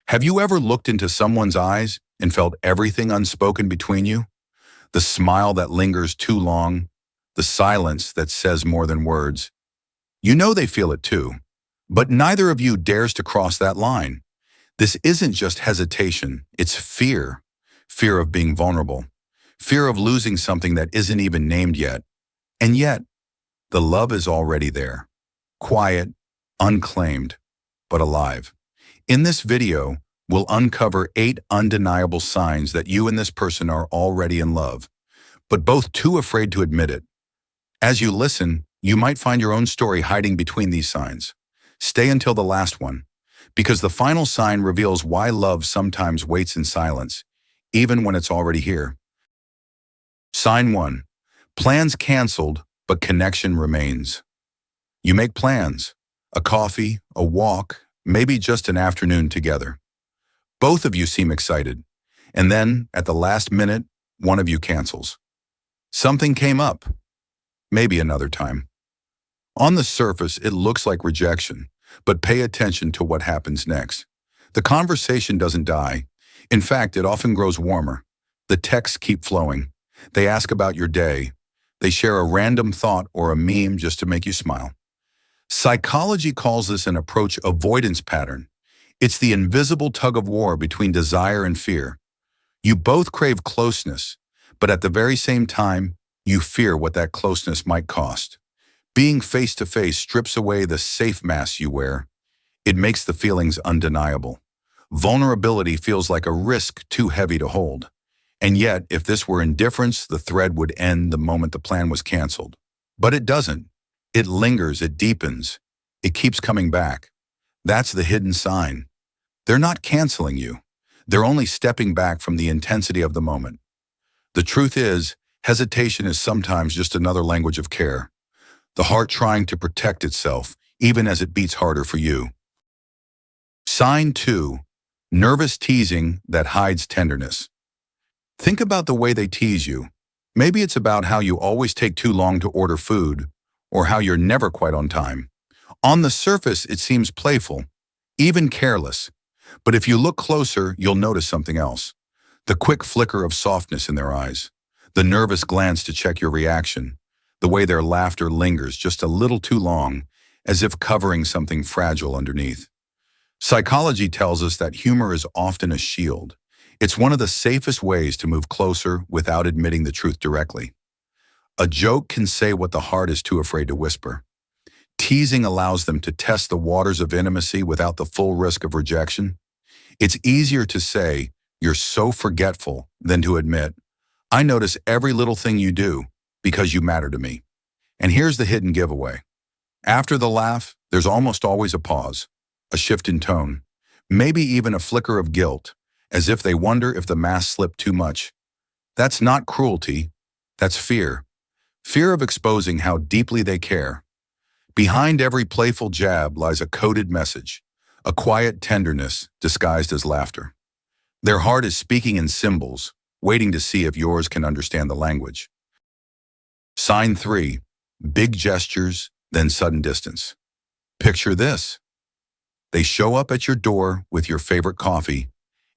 Have you ever looked into someone's eyes and felt everything unspoken between you? The smile that lingers too long, the silence that says more than words. You know they feel it too, but neither of you dares to cross that line. This isn't just hesitation, it's fear. Fear of being vulnerable. Fear of losing something that isn't even named yet. And yet, the love is already there. Quiet, unclaimed, but alive. In this video, we'll uncover 8 undeniable signs that you and this person are already in love, but both too afraid to admit it. As you listen, you might find your own story hiding between these signs. Stay until the last one, because the final sign reveals why love sometimes waits in silence, even when it's already here. Sign 1. Plans canceled, but connection remains. You make plans, a coffee, a walk, maybe just an afternoon together. Both of you seem excited, and then, at the last minute, one of you cancels. Something came up. Maybe another time. On the surface, it looks like rejection, but pay attention to what happens next. The conversation doesn't die. In fact, it often grows warmer. The texts keep flowing. They ask about your day. They share a random thought or a meme just to make you smile. Psychology calls this an approach avoidance pattern. It's the invisible tug-of-war between desire and fear. You both crave closeness, but at the very same time, you fear what that closeness might cost. Being face-to-face strips away the safe mask you wear. It makes the feelings undeniable. Vulnerability feels like a risk too heavy to hold. And yet, if this were indifference, the thread would end the moment the plan was canceled. But it doesn't. It lingers, it deepens. It keeps coming back. That's the hidden sign. They're not canceling you. They're only stepping back from the intensity of the moment. The truth is, hesitation is sometimes just another language of care. The heart trying to protect itself, even as it beats harder for you. Sign 2. Nervous teasing that hides tenderness. Think about the way they tease you. Maybe it's about how you always take too long to order food, or how you're never quite on time. On the surface, it seems playful, even careless. But if you look closer, you'll notice something else. The quick flicker of softness in their eyes. The nervous glance to check your reaction. The way their laughter lingers just a little too long, as if covering something fragile underneath. Psychology tells us that humor is often a shield. It's one of the safest ways to move closer without admitting the truth directly. A joke can say what the heart is too afraid to whisper. Teasing allows them to test the waters of intimacy without the full risk of rejection. It's easier to say, "You're so forgetful," than to admit, "I notice every little thing you do because you matter to me." And here's the hidden giveaway. After the laugh, there's almost always a pause, a shift in tone, maybe even a flicker of guilt, as if they wonder if the mask slipped too much. That's not cruelty, that's fear. Fear of exposing how deeply they care. Behind every playful jab lies a coded message, a quiet tenderness disguised as laughter. Their heart is speaking in symbols, waiting to see if yours can understand the language. Sign 3. Big gestures, then sudden distance. Picture this. They show up at your door with your favorite coffee,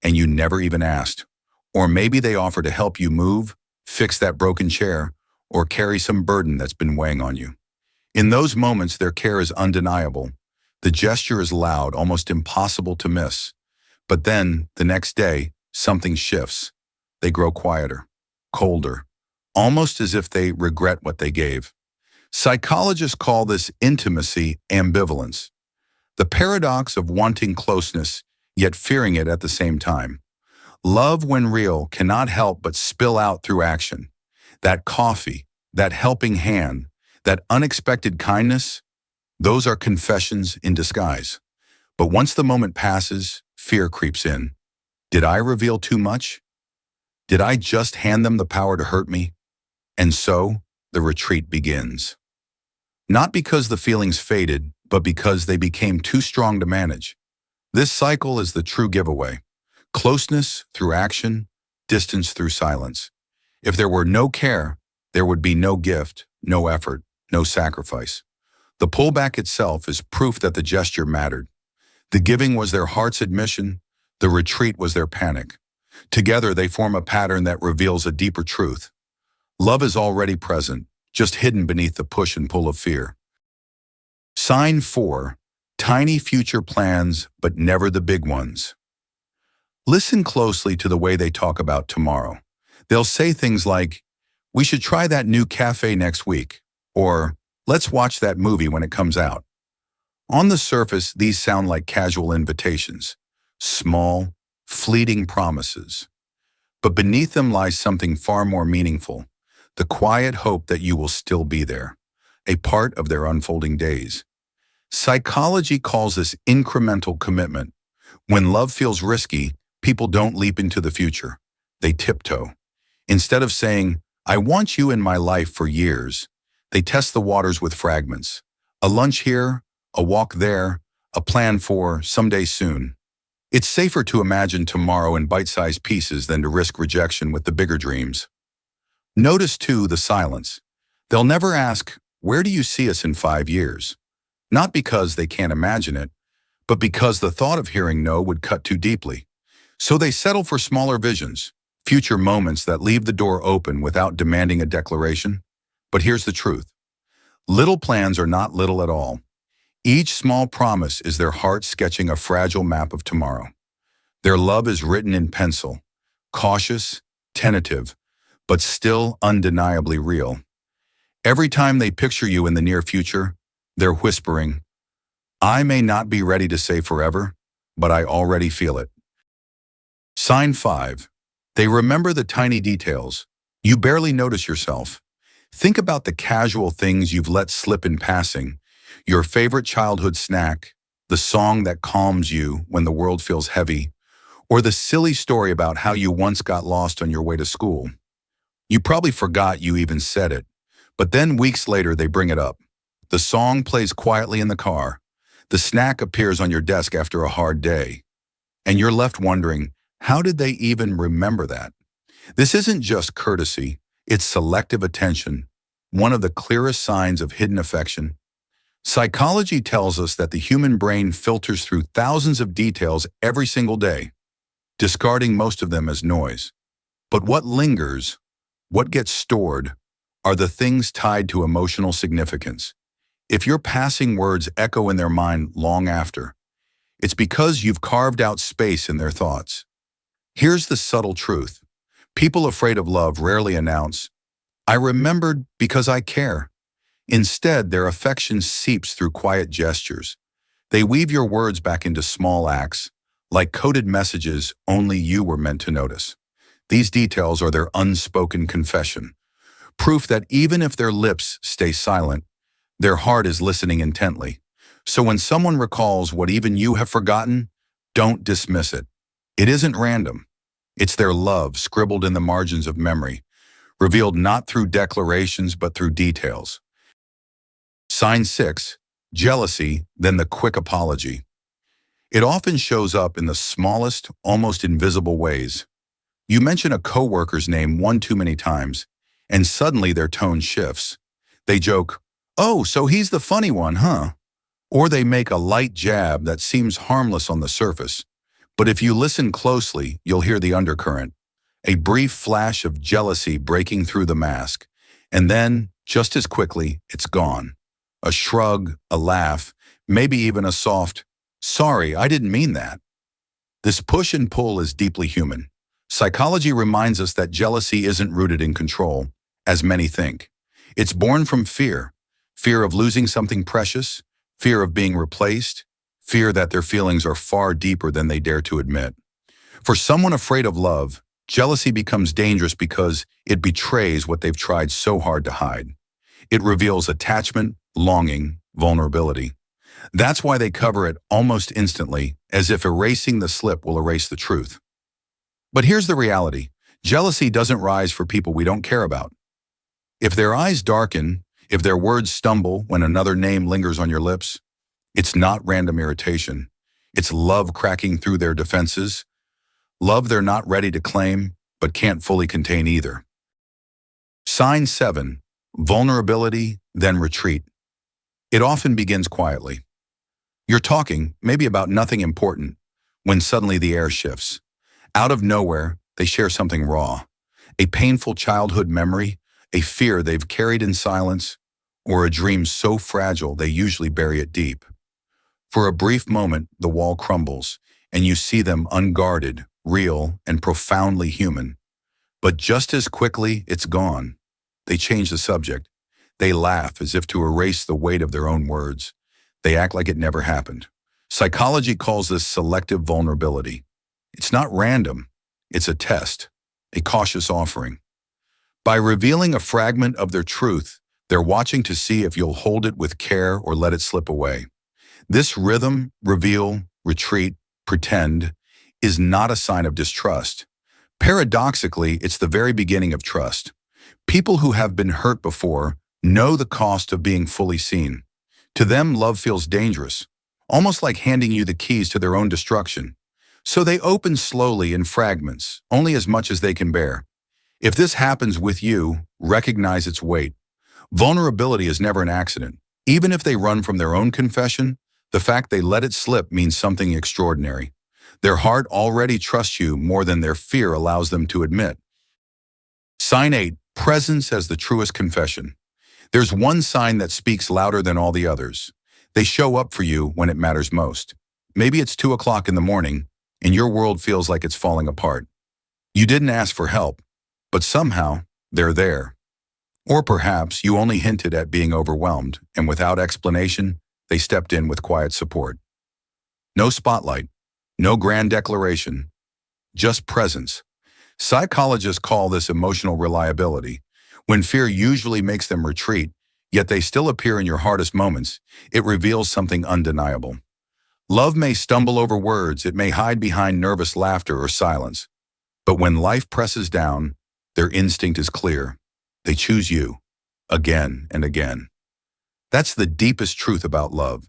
and you never even asked. Or maybe they offer to help you move, fix that broken chair, or carry some burden that's been weighing on you. In those moments, their care is undeniable. The gesture is loud, almost impossible to miss. But then, the next day, something shifts. They grow quieter, colder, almost as if they regret what they gave. Psychologists call this intimacy ambivalence. The paradox of wanting closeness, yet fearing it at the same time. Love, when real, cannot help but spill out through action. That coffee, that helping hand, that unexpected kindness, those are confessions in disguise. But once the moment passes, fear creeps in. Did I reveal too much? Did I just hand them the power to hurt me? And so, the retreat begins. Not because the feelings faded, but because they became too strong to manage. This cycle is the true giveaway. Closeness through action, distance through silence. If there were no care, there would be no gift, no effort, no sacrifice. The pullback itself is proof that the gesture mattered. The giving was their heart's admission, The retreat was their panic. Together, they form a pattern that reveals a deeper truth. Love is already present, just hidden beneath the push and pull of fear. Sign 4. Tiny future plans, but never the big ones. Listen closely to the way they talk about tomorrow. They'll say things like, "We should try that new cafe next week," or "Let's watch that movie when it comes out." On the surface, these sound like casual invitations, small, fleeting promises. But beneath them lies something far more meaningful, the quiet hope that you will still be there, a part of their unfolding days. Psychology calls this incremental commitment. When love feels risky, people don't leap into the future. They tiptoe. Instead of saying, "I want you in my life for years," they test the waters with fragments. A lunch here, a walk there, a plan for someday soon. It's safer to imagine tomorrow in bite-sized pieces than to risk rejection with the bigger dreams. Notice, too, the silence. They'll never ask, "Where do you see us in 5 years?" Not because they can't imagine it, but because the thought of hearing no would cut too deeply. So they settle for smaller visions, future moments that leave the door open without demanding a declaration. But here's the truth. Little plans are not little at all. Each small promise is their heart sketching a fragile map of tomorrow. Their love is written in pencil, cautious, tentative, but still undeniably real. Every time they picture you in the near future, they're whispering, "I may not be ready to say forever, but I already feel it." Sign 5. They remember the tiny details. You barely notice yourself. Think about the casual things you've let slip in passing. Your favorite childhood snack, the song that calms you when the world feels heavy, or the silly story about how you once got lost on your way to school. You probably forgot you even said it, but then weeks later they bring it up. The song plays quietly in the car. The snack appears on your desk after a hard day. And you're left wondering, how did they even remember that? This isn't just courtesy, it's selective attention, one of the clearest signs of hidden affection. Psychology tells us that the human brain filters through thousands of details every single day, discarding most of them as noise. But what lingers, what gets stored, are the things tied to emotional significance. If your passing words echo in their mind long after, it's because you've carved out space in their thoughts. Here's the subtle truth. People afraid of love rarely announce, "I remembered because I care." Instead, their affection seeps through quiet gestures. They weave your words back into small acts, like coded messages only you were meant to notice. These details are their unspoken confession, proof that even if their lips stay silent, their heart is listening intently. So when someone recalls what even you have forgotten, don't dismiss it. It isn't random. It's their love scribbled in the margins of memory, revealed not through declarations but through details. Sign 6. Jealousy, then the quick apology. It often shows up in the smallest, almost invisible ways. You mention a coworker's name one too many times, and suddenly their tone shifts. They joke, "Oh, so he's the funny one, huh?" Or they make a light jab that seems harmless on the surface. But if you listen closely, you'll hear the undercurrent, a brief flash of jealousy breaking through the mask. And then, just as quickly, it's gone. A shrug, a laugh, maybe even a soft, "Sorry, I didn't mean that." This push and pull is deeply human. Psychology reminds us that jealousy isn't rooted in control, as many think. It's born from fear. Fear of losing something precious, fear of being replaced, fear that their feelings are far deeper than they dare to admit. For someone afraid of love, jealousy becomes dangerous because it betrays what they've tried so hard to hide. It reveals attachment, longing, vulnerability. That's why they cover it almost instantly, as if erasing the slip will erase the truth. But here's the reality. Jealousy doesn't rise for people we don't care about. If their eyes darken, if their words stumble when another name lingers on your lips, it's not random irritation. It's love cracking through their defenses, love they're not ready to claim, but can't fully contain either. Sign 7. Vulnerability, then retreat. It often begins quietly. You're talking, maybe about nothing important, when suddenly the air shifts. Out of nowhere, they share something raw, a painful childhood memory, a fear they've carried in silence, or a dream so fragile they usually bury it deep. For a brief moment, the wall crumbles, and you see them unguarded, real, and profoundly human. But just as quickly, it's gone. They change the subject. They laugh as if to erase the weight of their own words. They act like it never happened. Psychology calls this selective vulnerability. It's not random. It's a test, a cautious offering. By revealing a fragment of their truth, they're watching to see if you'll hold it with care or let it slip away. This rhythm, reveal, retreat, pretend, is not a sign of distrust. Paradoxically, it's the very beginning of trust. People who have been hurt before know the cost of being fully seen. To them, love feels dangerous, almost like handing you the keys to their own destruction. So they open slowly in fragments, only as much as they can bear. If this happens with you, recognize its weight. Vulnerability is never an accident. Even if they run from their own confession, the fact they let it slip means something extraordinary. Their heart already trusts you more than their fear allows them to admit. Sign 8, presence as the truest confession. There's one sign that speaks louder than all the others. They show up for you when it matters most. Maybe it's 2 o'clock in the morning, and your world feels like it's falling apart. You didn't ask for help, but somehow they're there. Or perhaps you only hinted at being overwhelmed, and without explanation, they stepped in with quiet support. No spotlight, no grand declaration, just presence. Psychologists call this emotional reliability. When fear usually makes them retreat, yet they still appear in your hardest moments, it reveals something undeniable. Love may stumble over words, it may hide behind nervous laughter or silence. But when life presses down, their instinct is clear. They choose you, again and again. That's the deepest truth about love.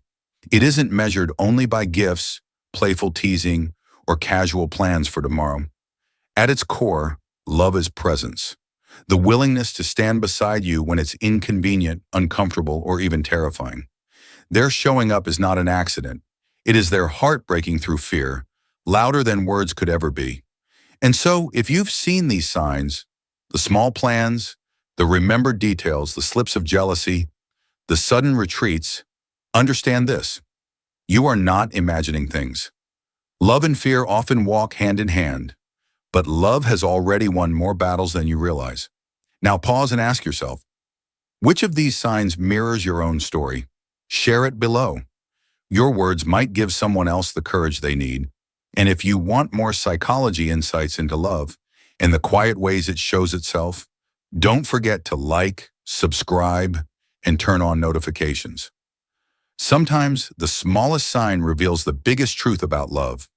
It isn't measured only by gifts, playful teasing, or casual plans for tomorrow. At its core, love is presence. The willingness to stand beside you when it's inconvenient, uncomfortable, or even terrifying. Their showing up is not an accident. It is their heart breaking through fear, louder than words could ever be. And so, if you've seen these signs, the small plans, the remembered details, the slips of jealousy, the sudden retreats, understand this. You are not imagining things. Love and fear often walk hand in hand, but love has already won more battles than you realize. Now pause and ask yourself, which of these signs mirrors your own story? Share it below. Your words might give someone else the courage they need. And if you want more psychology insights into love and the quiet ways it shows itself, don't forget to like, subscribe, and turn on notifications. Sometimes the smallest sign reveals the biggest truth about love.